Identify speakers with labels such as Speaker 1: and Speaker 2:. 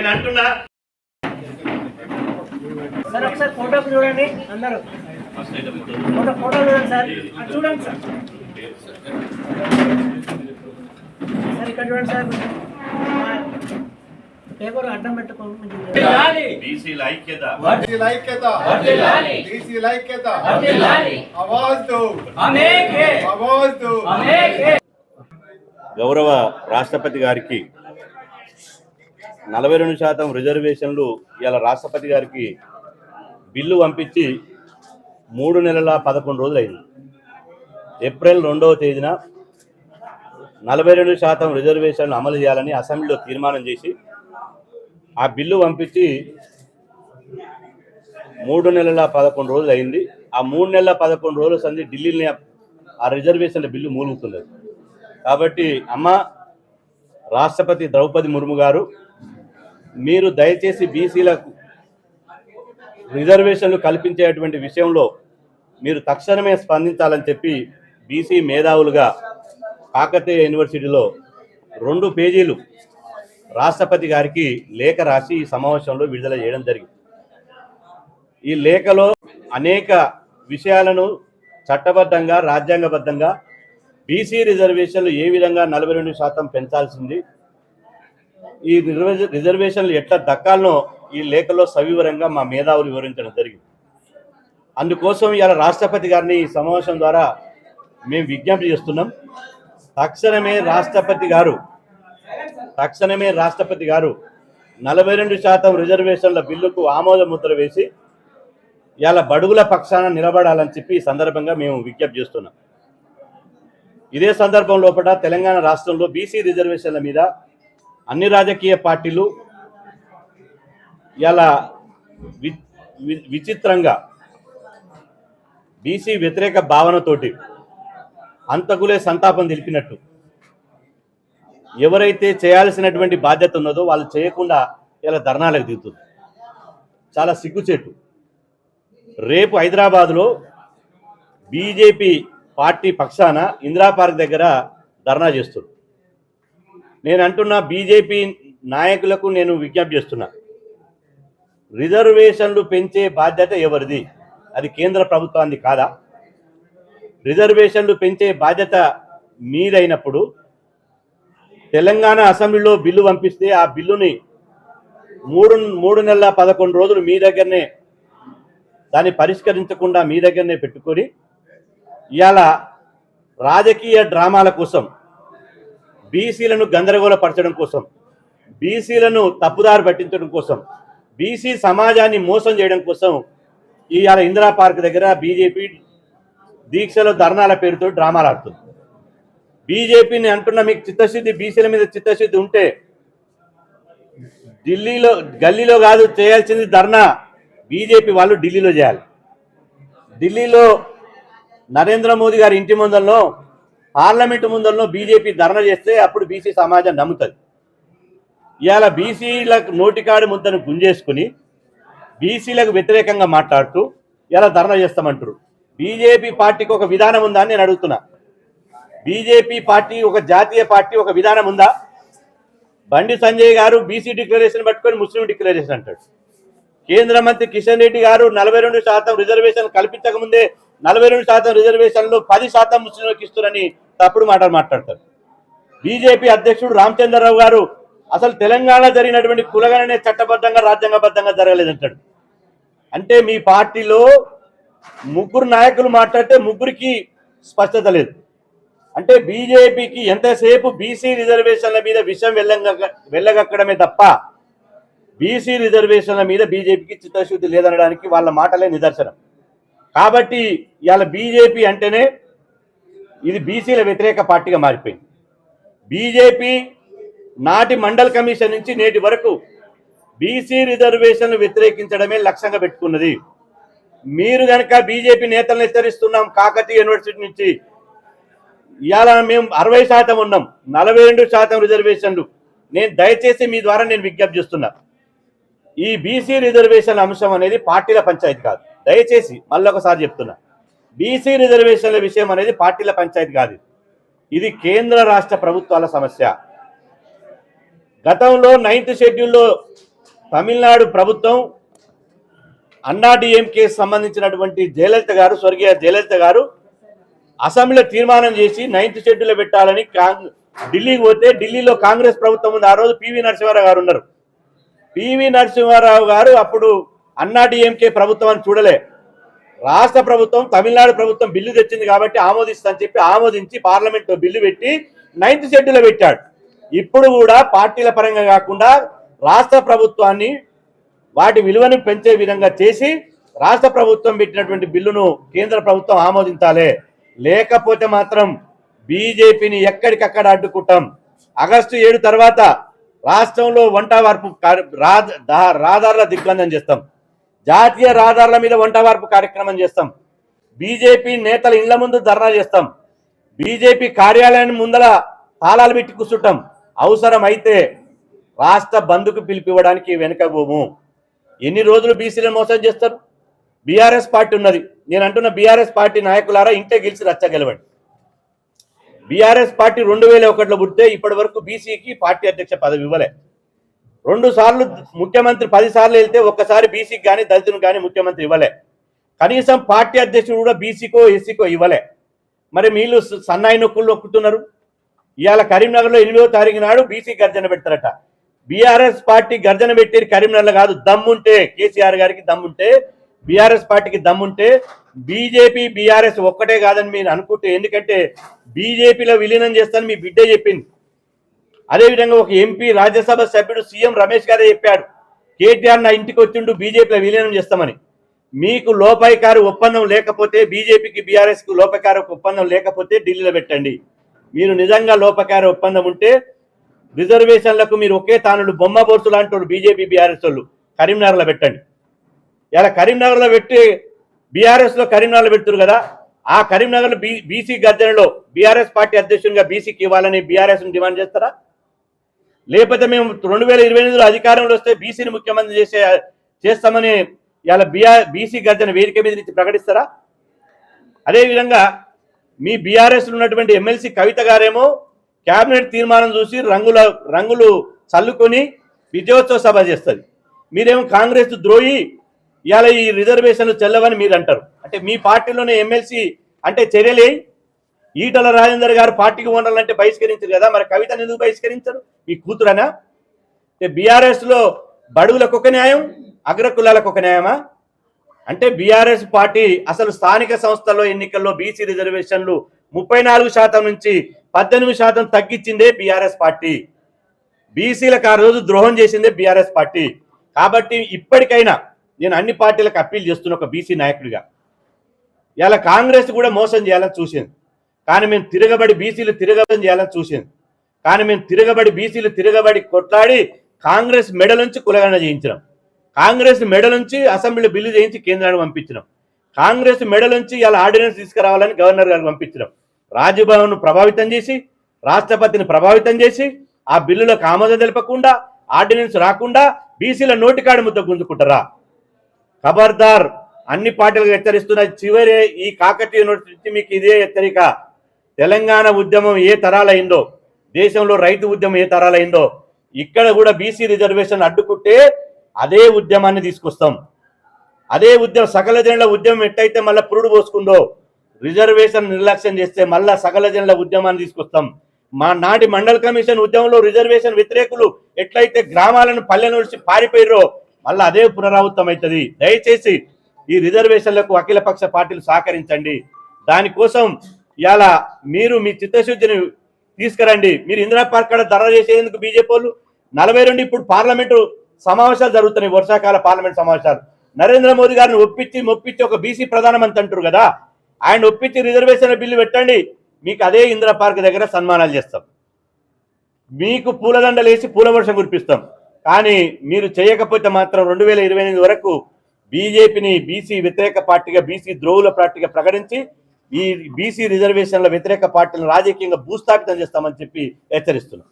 Speaker 1: నేను అంటున్నా
Speaker 2: సార్ ఒకసారి ఫోటోకి చూడండి అందరూ ఫోటో చూడండి సార్ చూడండి సార్ సార్ ఇక్కడ చూడండి సార్ పేపర్ అడ్డం పెట్టుకోండి
Speaker 1: బీసీల ఐక్యత గౌరవ రాష్ట్రపతి గారికి 42% రిజర్వేషన్లు ఇలా రాష్ట్రపతి గారికి బిల్లు పంపించి 3 నెలల 11 రోజులు అయింది. ఏప్రిల్ 2వ తేదీన 42% రిజర్వేషన్లు అమలు చేయాలని అసెంబ్లీలో తీర్మానం చేసి ఆ బిల్లు పంపించి 3 నెలల 11 రోజులు అయింది. ఆ 3 నెలల 11 రోజుల సంది ఢిల్లీని ఆ రిజర్వేషన్ల బిల్లు మూలుగుతున్నది. కాబట్టి అమ్మ రాష్ట్రపతి ద్రౌపది ముర్ము గారు, మీరు దయచేసి బీసీలకు రిజర్వేషన్లు కల్పించేటువంటి విషయంలో మీరు తక్షణమే స్పందించాలని చెప్పి బీసీ మేధావులుగా కాకతీయ యూనివర్సిటీలో 2 పేజీలు రాష్ట్రపతి గారికి లేఖ రాసి ఈ సమావేశంలో విడుదల చేయడం జరిగింది. ఈ లేఖలో అనేక విషయాలను చట్టబద్ధంగా రాజ్యాంగబద్ధంగా బీసీ రిజర్వేషన్లు ఏ విధంగా 42% పెంచాల్సింది, ఈ రిజర్వేషన్లు ఎట్లా దక్కాలనో ఈ లేఖలో సవివరంగా మా మేధావులు వివరించడం జరిగింది. అందుకోసం ఇవాళ రాష్ట్రపతి గారిని ఈ సమావేశం ద్వారా మేము విజ్ఞప్తి చేస్తున్నాం. తక్షణమే రాష్ట్రపతి గారు 42% రిజర్వేషన్ల బిల్లుకు ఆమోద ముద్ర వేసి ఇవాళ బడుగుల పక్షాన నిలబడాలని చెప్పి ఈ సందర్భంగా మేము విజ్ఞప్తి చేస్తున్నాం. ఇదే సందర్భం లోపల తెలంగాణ రాష్ట్రంలో బీసీ రిజర్వేషన్ల మీద అన్ని రాజకీయ పార్టీలు ఇలా విచిత్రంగా బీసీ వ్యతిరేక భావనతోటి అంతకులే సంతాపం తెలిపినట్టు ఎవరైతే చేయాల్సినటువంటి బాధ్యత ఉన్నదో వాళ్ళు చేయకుండా ఇలా ధర్నాలకు దిగుతుంది. చాలా సిగ్గుచేటు. రేపు హైదరాబాద్లో బీజేపీ పార్టీ పక్షాన ఇందిరా పార్క్ దగ్గర ధర్నా చేస్తున్నారు. నేను అంటున్నా, బీజేపీ నాయకులకు నేను విజ్ఞప్తి చేస్తున్నా, రిజర్వేషన్లు పెంచే బాధ్యత ఎవరిది? అది కేంద్ర ప్రభుత్వానికి కాదా? రిజర్వేషన్లు పెంచే బాధ్యత మీదైనప్పుడు తెలంగాణ అసెంబ్లీలో బిల్లు పంపిస్తే ఆ బిల్లుని 3 నెలల 11 రోజులు మీ దగ్గరనే దాన్ని పరిష్కరించకుండా మీ దగ్గరనే పెట్టుకొని ఇవాళ రాజకీయ డ్రామాల కోసం, బీసీలను గందరగోళపరచడం కోసం, బీసీలను తప్పుదారి పట్టించడం కోసం, బీసీ సమాజాన్ని మోసం చేయడం కోసం ఇవాళ ఇందిరా పార్క్ దగ్గర బీజేపీ దీక్షలో ధర్నాల పేరుతో డ్రామాలు ఆడుతుంది. బీజేపీని అంటున్న మీకు చిత్తశుద్ధి, బీసీల మీద చిత్తశుద్ధి ఉంటే గల్లీలో కాదు చేయాల్సింది ధర్నా, బీజేపీ వాళ్ళు ఢిల్లీలో చేయాలి. ఢిల్లీలో నరేంద్ర మోదీ గారి ఇంటి ముందరలో, పార్లమెంటు ముందరలో బీజేపీ ధర్నా చేస్తే అప్పుడు బీసీ సమాజం నమ్ముతుంది. ఇవాళ బీసీలకు నోటికాడి ముద్దను గుంజేసుకుని బీసీలకు వ్యతిరేకంగా మాట్లాడుతూ ఇలా ధర్నా చేస్తామంటారు. బీజేపీ పార్టీకి ఒక విధానం ఉందా అని నేను అడుగుతున్నా. బీజేపీ పార్టీ ఒక జాతీయ పార్టీ, ఒక విధానం ఉందా? బండి సంజయ్ గారు బీసీ డిక్లరేషన్ పట్టుకొని ముస్లిం డిక్లరేషన్ అంటాడు. కేంద్ర మంత్రి కిషన్ రెడ్డి గారు 42% రిజర్వేషన్ కల్పించకముందే 42% రిజర్వేషన్లు 10% ముస్లింలకు ఇస్తున్నారని తప్పుడు మాటలు మాట్లాడతారు. బీజేపీ అధ్యక్షుడు రామచంద్రరావు గారు అసలు తెలంగాణ జరిగినటువంటి కులగణనే చట్టబద్ధంగా రాజ్యాంగబద్ధంగా జరగలేదంటాడు. అంటే మీ పార్టీలో 3 నాయకులు మాట్లాడితే 3కి స్పష్టత లేదు. అంటే బీజేపీకి ఎంతసేపు బీసీ రిజర్వేషన్ల మీద విషయం వెళ్ళగక్కడమే తప్ప బీసీ రిజర్వేషన్ల మీద బీజేపీకి చిత్తశుద్ధి లేదనడానికి వాళ్ళ మాటలే నిదర్శనం. కాబట్టి ఇవాళ బీజేపీ అంటేనే ఇది బీసీల వ్యతిరేక పార్టీగా మారిపోయింది. బీజేపీ నాటి మండల్ కమిషన్ నుంచి నేటి వరకు బీసీ రిజర్వేషన్లు వ్యతిరేకించడమే లక్ష్యంగా పెట్టుకున్నది. మీరు కనుక బీజేపీ నేతలను హెచ్చరిస్తున్నాం, కాకతీయ యూనివర్సిటీ నుంచి ఇవాళ మేము 60% ఉన్నాం, 42% రిజర్వేషన్లు. నేను దయచేసి మీ ద్వారా నేను విజ్ఞప్తి చేస్తున్నా, ఈ బీసీ రిజర్వేషన్ అంశం అనేది పార్టీల పంచాయతీ కాదు. దయచేసి మళ్ళీ ఒకసారి చెప్తున్నా, బీసీ రిజర్వేషన్ల విషయం అనేది పార్టీల పంచాయతీ కాదు. ఇది కేంద్ర రాష్ట్ర ప్రభుత్వాల సమస్య. గతంలో 9th షెడ్యూల్లో తమిళనాడు ప్రభుత్వం అన్నా డిఎంకే సంబంధించినటువంటి జయలలిత గారు, స్వర్గీయ జయలలిత గారు అసెంబ్లీలో తీర్మానం చేసి 9th షెడ్యూల్లో పెట్టాలని ఢిల్లీకి పోతే, ఢిల్లీలో కాంగ్రెస్ ప్రభుత్వం ఉంది. ఆ రోజు పివి నరసింహారావు గారు ఉన్నారు. పివి నరసింహారావు గారు అప్పుడు అన్నా డిఎంకే ప్రభుత్వం అని చూడలే, రాష్ట్ర ప్రభుత్వం తమిళనాడు ప్రభుత్వం బిల్లు తెచ్చింది కాబట్టి ఆమోదిస్తానని చెప్పి ఆమోదించి పార్లమెంట్లో బిల్లు పెట్టి 9th షెడ్యూల్లో పెట్టాడు. ఇప్పుడు కూడా పార్టీల పరంగా కాకుండా రాష్ట్ర ప్రభుత్వాన్ని వాటి విలువను పెంచే విధంగా చేసి రాష్ట్ర ప్రభుత్వం పెట్టినటువంటి బిల్లును కేంద్ర ప్రభుత్వం ఆమోదించాలి. లేకపోతే మాత్రం బీజేపీని ఎక్కడికక్కడ అడ్డుకుంటాం. ఆగస్టు 7 తర్వాత రాష్ట్రంలో వంట వార్పు రహదారుల దిగ్బంధం చేస్తాం. జాతీయ రహదారుల మీద వంట వార్పు కార్యక్రమం చేస్తాం. బీజేపీ నేతల ఇళ్ల ముందు ధర్నా చేస్తాం. బీజేపీ కార్యాలయాన్ని ముందర తాళాలు పెట్టి కూర్చుంటాం. అవసరమైతే రాష్ట్ర బంధుకు పిలిపివ్వడానికి వెనుకబోము. ఎన్ని రోజులు బీసీలను మోసం చేస్తారు? బీఆర్ఎస్ పార్టీ ఉన్నది. నేను అంటున్న బీఆర్ఎస్ పార్టీ నాయకులారా, ఇంటే గెలిచి రచ్చగెలవండి. బీఆర్ఎస్ పార్టీ 2001లో పుడితే ఇప్పటి వరకు బీసీకి పార్టీ అధ్యక్ష పదవి ఇవ్వలే. 2 సార్లు ముఖ్యమంత్రి 10 సార్లు వెళ్తే ఒక్కసారి బీసీకి కానీ దళితునికి కానీ ముఖ్యమంత్రి ఇవ్వలే. కనీసం పార్టీ అధ్యక్షుడు కూడా బీసీకో ఎస్సీకో ఇవ్వలే. మరి వీళ్ళు సన్నాయి నొక్కులు నొక్కుతున్నారు. ఇవాళ కరీంనగర్లో 8వ తారీఖు నాడు బీసీ గర్జన పెడతారట. బీఆర్ఎస్ పార్టీ గర్జన పెట్టేది కరీంనగర్లో కాదు. దమ్ముంటే కేసీఆర్ గారికి దమ్ముంటే, బీఆర్ఎస్ పార్టీకి దమ్ముంటే, బీజేపీ బీఆర్ఎస్ ఒక్కటే కాదని మీరు అనుకుంటే, ఎందుకంటే బీజేపీలో విలీనం చేస్తానని మీ బిడ్డే చెప్పింది. అదేవిధంగా ఒక ఎంపీ రాజ్యసభ సభ్యుడు సీఎం రమేష్ గారే చెప్పాడు, కేటీఆర్ నా ఇంటికి వచ్చిండు బీజేపీలో విలీనం చేస్తామని. మీకు లోపాయికారు ఒప్పందం లేకపోతే, బీజేపీకి బీఆర్ఎస్కు లోపాయికారు ఒప్పందం లేకపోతే ఢిల్లీలో పెట్టండి. మీరు నిజంగా లోపాయికారు ఒప్పందం ఉంటే రిజర్వేషన్లకు మీరు ఒకే తానుడు బొమ్మ బోర్సు లాంటి వాళ్ళు బీజేపీ బీఆర్ఎస్ వాళ్ళు కరీంనగర్లో పెట్టండి. ఇలా కరీంనగర్లో పెట్టి బీఆర్ఎస్లో కరీంనగర్లో పెడుతున్నారు కదా, ఆ కరీంనగర్లో బీసీ గర్జనలో బీఆర్ఎస్ పార్టీ అధ్యక్షునిగా బీసీకి ఇవ్వాలని బీఆర్ఎస్ని డిమాండ్ చేస్తారా? లేకపోతే మేము 2028లో అధికారంలో వస్తే బీసీని ముఖ్యమంత్రి చేస్తామని ఇలా బీసీ గర్జన వేదిక మీద నుంచి ప్రకటిస్తారా? అదేవిధంగా మీ బీఆర్ఎస్ ఉన్నటువంటి ఎమ్మెల్సీ కవిత గారేమో కేబినెట్ తీర్మానం చూసి రంగులు చల్లుకొని విజయోత్సవ సభ చేస్తుంది. మీరేమో కాంగ్రెస్ ద్రోహి, ఇవాళ ఈ రిజర్వేషన్లు చెల్లవని మీరు అంటారు. అంటే మీ పార్టీలోనే ఎమ్మెల్సీ అంటే చర్యలే. ఈటల రాజేందర్ గారు పార్టీకి ఉండాలంటే బహిష్కరించారు కదా, మరి కవితను ఎందుకు బహిష్కరించారు? మీ కూతురనా? బీఆర్ఎస్లో బడుగులకు ఒక న్యాయం, అగ్రకులాలకు ఒక న్యాయమా? అంటే బీఆర్ఎస్ పార్టీ అసలు స్థానిక సంస్థల్లో ఎన్నికల్లో బీసీ రిజర్వేషన్లు 34% నుంచి 18% తగ్గించిందే బీఆర్ఎస్ పార్టీ. బీసీలకు ఆ రోజు ద్రోహం చేసిందే బీఆర్ఎస్ పార్టీ. కాబట్టి ఇప్పటికైనా నేను అన్ని పార్టీలకు అప్పీల్ చేస్తున్న ఒక బీసీ నాయకుడిగా, ఇలా కాంగ్రెస్ కూడా మోసం చేయాలని చూసింది, కానీ మేము తిరగబడి బీసీలు తిరగబడి చేయాలని చూసింది. కానీ మేము బీసీలు తిరగబడి కొట్లాడి కాంగ్రెస్ మెడ నుంచి కులగణ చేయించినాం. కాంగ్రెస్ మెడ నుంచి అసెంబ్లీలో బిల్లు చేయించి కేంద్రానికి పంపించినాం. కాంగ్రెస్ మెడ నుంచి ఇలా ఆర్డినెన్స్ తీసుకురావాలని గవర్నర్ గారికి పంపించినాం. రాజ్భవన్ను ప్రభావితం చేసి, రాష్ట్రపతిని ప్రభావితం చేసి, ఆ బిల్లులకు ఆమోదం తెలపకుండా, ఆర్డినెన్స్ రాకుండా బీసీల నోటికాడి ముద్ద గుంజుకుంటారా? ఖబర్దార్, అన్ని పార్టీలకు హెచ్చరిస్తున్న చివరి ఈ కాకతీయ నోటి నుంచి మీకు ఇదే హెచ్చరిక. తెలంగాణ ఉద్యమం ఏ తరాలైందో, దేశంలో రైతు ఉద్యమం ఏ తరాలైందో, ఇక్కడ కూడా బీసీ రిజర్వేషన్ అడ్డుకుంటే అదే ఉద్యమాన్ని తీసుకొస్తాం. అదే ఉద్యమం సకల జనుల ఉద్యమం ఎట్టయితే మళ్ళీ పురుడు పోసుకుందో, రిజర్వేషన్ నిర్లక్ష్యం చేస్తే మళ్ళా సకల జనుల ఉద్యమాన్ని తీసుకొస్తాం. మా నాటి మండల్ కమిషన్ ఉద్యమంలో రిజర్వేషన్ వ్యతిరేకులు ఎట్లయితే గ్రామాలను పల్లె నుంచి పారిపోయారో మళ్ళీ అదే పునరావృతం అవుతుంది. దయచేసి ఈ రిజర్వేషన్లకు అఖిలపక్ష పార్టీలు సహకరించండి. దానికోసం ఇవాళ మీరు మీ చిత్తశుద్ధిని తీసుకురండి. మీరు ఇందిరా పార్క్ కాడ ధర్నా చేసేందుకు బీజేపీ వాళ్ళు 42 ఇప్పుడు పార్లమెంటు సమావేశాలు జరుగుతున్నాయి, వర్షాకాల పార్లమెంట్ సమావేశాలు. నరేంద్ర మోదీ గారిని ఒప్పించి ఒక బీసీ ప్రధానమంత్రి అంటారు కదా, ఆయన ఒప్పించి రిజర్వేషన్ బిల్లు పెట్టండి. మీకు అదే ఇందిరా పార్క్ దగ్గర సన్మానాలు చేస్తాం, మీకు పూలదండలు వేసి పూల వర్షం కురిపిస్తాం. కానీ మీరు చేయకపోతే మాత్రం 2028 వరకు బీజేపీని బీసీ వ్యతిరేక పార్టీగా, బీసీ ద్రోహుల పార్టీగా ప్రకటించి ఈ బీసీ రిజర్వేషన్ల వ్యతిరేక పార్టీలను రాజకీయంగా భూస్థాపితం చేస్తామని చెప్పి హెచ్చరిస్తున్నాం.